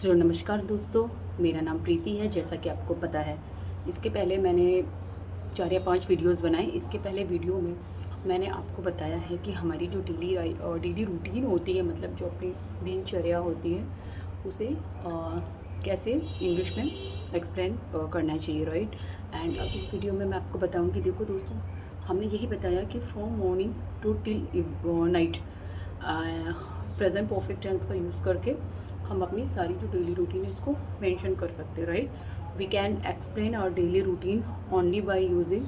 सो नमस्कार दोस्तों, मेरा नाम प्रीति है। जैसा कि आपको पता है, इसके पहले मैंने 4 या 5 वीडियोस बनाए। इसके पहले वीडियो में मैंने आपको बताया है कि हमारी जो डेली रूटीन होती है, मतलब जो अपनी दिनचर्या होती है, उसे कैसे इंग्लिश में एक्सप्लेन करना चाहिए, राइट। एंड अब इस वीडियो में मैं आपको बताऊँगी। देखो दोस्तों, हमने यही बताया कि from morning to till night present perfect tense का यूज़ करके हम अपनी सारी जो डेली रूटीन है इसको मेंशन कर सकते हैं, right. We can explain our daily routine only by using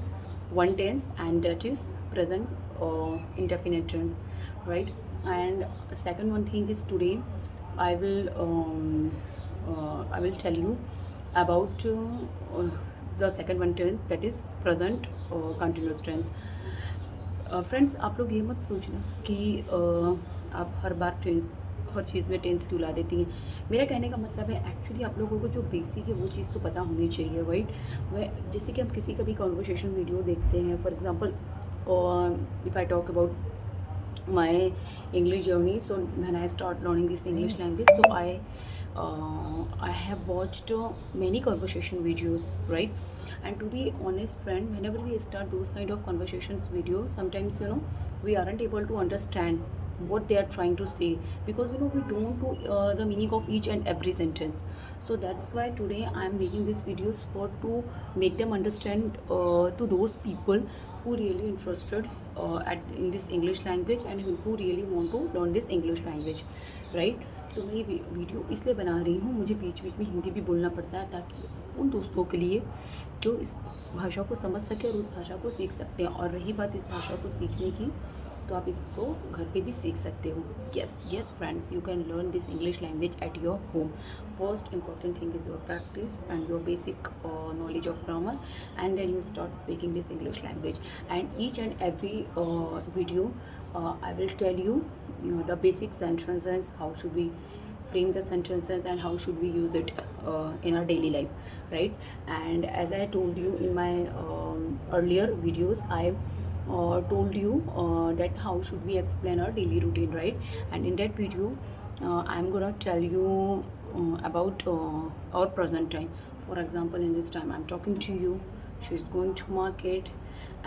one tense and that is present indefinite tense, right. And second one thing is today I will tell you about the second one tense, that is present continuous tense. Friends, आप लोग ये मत सोचना कि आप हर बार tense, हर चीज़ में tense क्यों ला देती हैं। मेरा कहने का मतलब है, एक्चुअली आप लोगों को जो बेसिक है वो चीज़ तो पता होनी चाहिए, राइट। वह जैसे कि हम किसी का भी कॉन्वर्सेशन वीडियो देखते हैं, for example if I talk about my English journey, so when I start learning this English language, so I have watched many conversation videos, right. And to be honest friend, whenever we start those kind of conversations videos, sometimes we aren't able to understand what they are trying to say, because we don't know the meaning of each and every sentence. So that's why today I am making these videos for to make them understand to those people who really interested in this English language and who really want to learn this English language, right. तो मैं ये video इसलिए बना रही हूँ, मुझे बीच बीच में हिंदी भी बोलना पड़ता है ताकि उन दोस्तों के लिए जो इस भाषा को समझ सके और उस भाषा को सीख सकते हैं। और रही बात इस भाषा को सीखने की, तो आप इसको घर पे भी सीख सकते हो। yes friends, you can learn this English language at your home. First important thing is your practice and your basic knowledge of grammar, and then you start speaking this English language. And each and every video I will tell you the basic sentences, how should we frame the sentences and how should we use it in our daily life, right. And as I told you in my earlier videos, I told you that how should we explain our daily routine, right. And in that video I'm gonna tell you about our present time. For example, in this time I'm talking to you, she's going to market,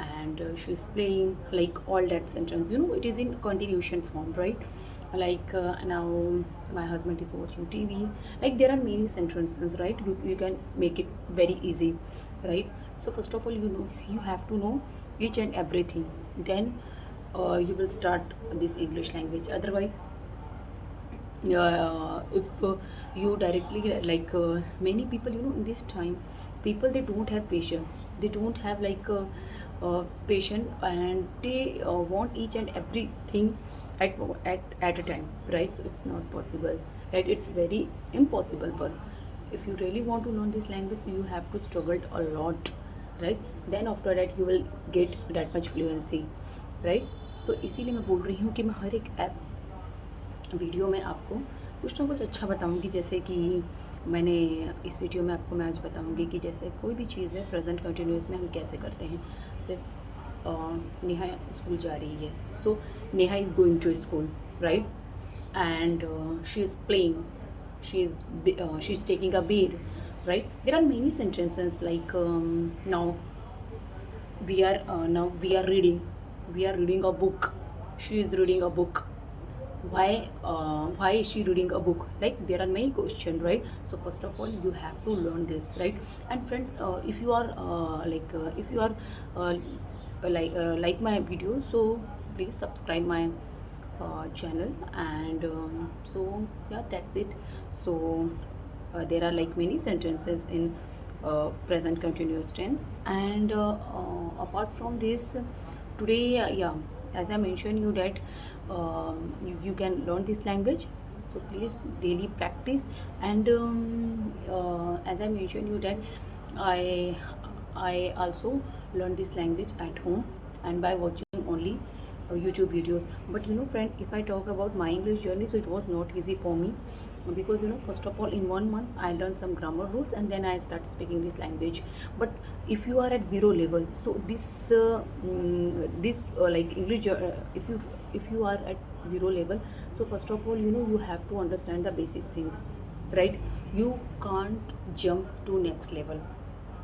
and she's playing, like all that sentence, it is in continuation form, right. Like now my husband is watching TV, like there are many sentences, right. You can make it very easy, right. So first of all, you have to know each and everything, then you will start this English language. Otherwise, if you directly, like many people, in this time, people, they don't have patience, they don't have like patience, and they want each and everything at a time, right. So it's not possible, right. It's very impossible. For if you really want to learn this language, you have to struggle a lot, right. Then after that you will get that much fluency, right. So इसीलिए मैं बोल रही हूँ कि मैं हर एक video में आपको कुछ ना कुछ अच्छा बताऊंगी। जैसे कि मैंने इस वीडियो में आपको मैं आज बताऊंगी कि जैसे कोई भी चीज़ है प्रेजेंट कंटिन्यूस में हम कैसे करते हैं। जैसे नेहा स्कूल जा रही है, so Neha is going to school, right. And she is playing, she is taking a bath, right. There are many sentences like now we are reading a book, she is reading a book. Why is she reading a book? Like there are many questions, right. So first of all, you have to learn this, right. And friends, if you are like my video, so please subscribe my channel. And so yeah, that's it. So there are like many sentences in present continuous tense. And apart from this, today as I mentioned you that you can learn this language, so please daily practice. And as I mentioned you that I also learned this language at home and by watching only YouTube videos. But friend, if I talk about my English journey, so it was not easy for me, because first of all, in 1 month I learned some grammar rules and then I started speaking this language. But if you are at zero level, so this like English, if you are at zero level. So first of all, you have to understand the basic things, right? You can't jump to next level.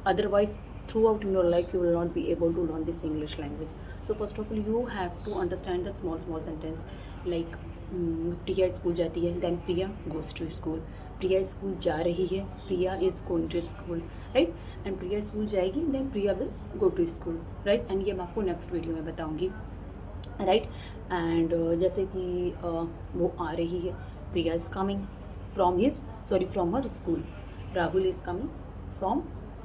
Otherwise, throughout in your life, you will not be able to learn this English language. So first of all, you have to understand the small small sentence, like Priya school जाती है, then Priya goes to school. Priya school जा रही है, Priya is going to school, right. And Priya school जाएगी, then Priya will go to school, right. And ये मैं आपको next video में बताऊंगी, राइट. एंड जैसे कि वो आ रही है, Priya is coming from her school. Rahul is coming from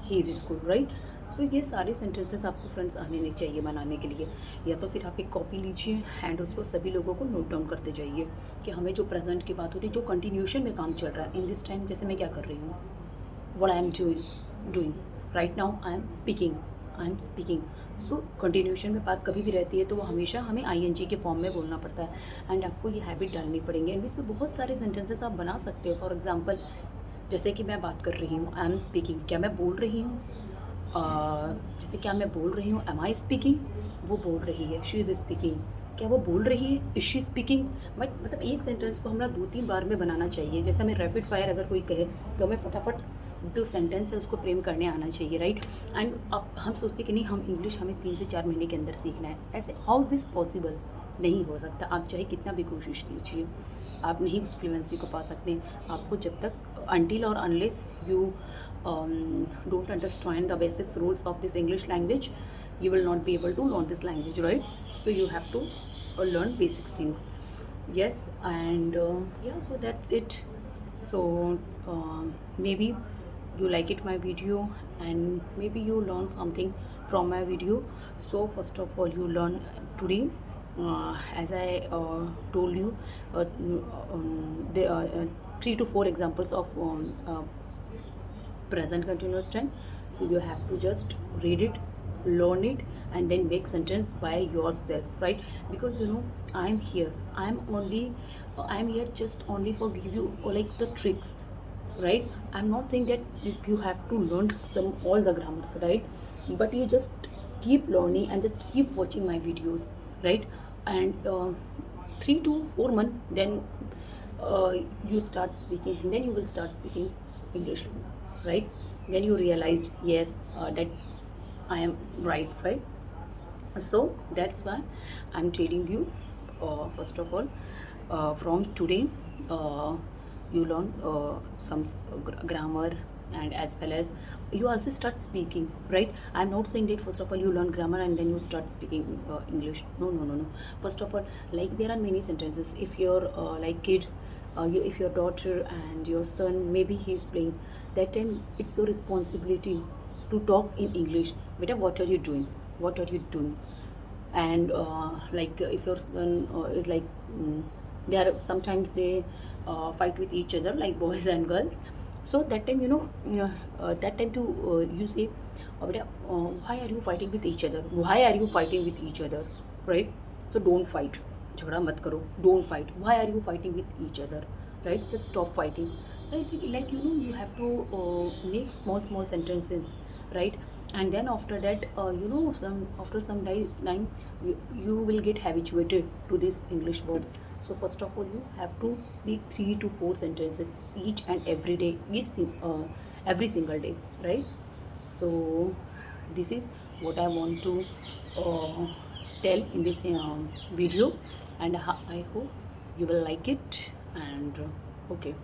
his school, right. So ये सारे सेंटेंसेस आपको फ्रेंड्स आने नहीं चाहिए बनाने के लिए. या तो फिर आप एक कॉपी लीजिए एंड उसको सभी लोगों को नोट डाउन करते जाइए कि हमें जो प्रेजेंट की बात होती है, जो कंटिन्यूशन में काम चल रहा है इन दिस टाइम, जैसे मैं क्या कर रही हूँ, what I am doing right now, I am speaking. So continuation में बात कभी भी रहती है तो वो हमेशा हमें ING के फॉर्म में बोलना पड़ता है. एंड आपको ये हैबिट डालनी पड़ेंगे. एंड इसमें बहुत सारे सेंटेंसेस आप बना सकते हो. फॉर एग्जाम्पल, जैसे कि मैं बात कर रही हूँ, आई एम स्पीकिंग, क्या मैं बोल रही हूँ? जैसे क्या मैं बोल रही हूँ, एम आई स्पीकिंग, वो बोल रही है, शी इज़ स्पीकिंग. क्या वो बोल रही है, इज शी स्पीकिंग. बट मतलब एक सेंटेंस को हमें 2-3 बार में बनाना चाहिए. जैसे हमें रैपिड फायर अगर कोई कहे तो हमें फटाफट जो सेंटेंस है उसको फ्रेम करने आना चाहिए, राइट. एंड अब हम सोचते कि नहीं, हम इंग्लिश हमें 3 से 4 महीने के अंदर सीखना है. ऐसे हाउ इज़ दिस पॉसिबल? नहीं हो सकता. आप चाहे कितना भी कोशिश कीजिए, आप नहीं उस फ्लुएंसी को पा सकते. आपको जब तक अनटिल और unless you don't understand the basics rules of this English language, you will not be able to learn this language, right? So you have to learn basic things. Yes. And yeah, so that's it. So maybe you like it my video, and maybe you learn something from my video. So first of all, you learn today, as I told you, there are 3 to 4 examples of present continuous tense. So you have to just read it, learn it, and then make sentence by yourself, right? Because I'm here, I'm here just only for give you like the tricks, right? I'm not saying that you have to learn all the grammars, right? But you just keep learning and just keep watching my videos, right? And 3 to 4 months, then you start speaking, and then you will start speaking English, right? Then you realized, yes, that I am right. So that's why I'm telling you, first of all, from today, you learn some grammar, and as well as you also start speaking, right? I'm not saying that first of all you learn grammar and then you start speaking English. No. First of all, like there are many sentences. If you're like kid, if your daughter and your son, maybe he's playing, that time it's your responsibility to talk in English. Beta, what are you doing? And like if your son is like they are sometimes they fight with each other like boys and girls. So that time that time to you say, beta, why are you fighting with each other, right? So don't fight, झगड़ा मत करो, don't fight. Why are you fighting with each other, right? Just stop fighting. So like you have to make small sentences, right? And then after that, after some time you will get habituated to these English words. So first of all, you have to speak 3 to 4 sentences each and every day, every single day, right? So this is what I want to tell in this video, and I hope you will like it. And okay.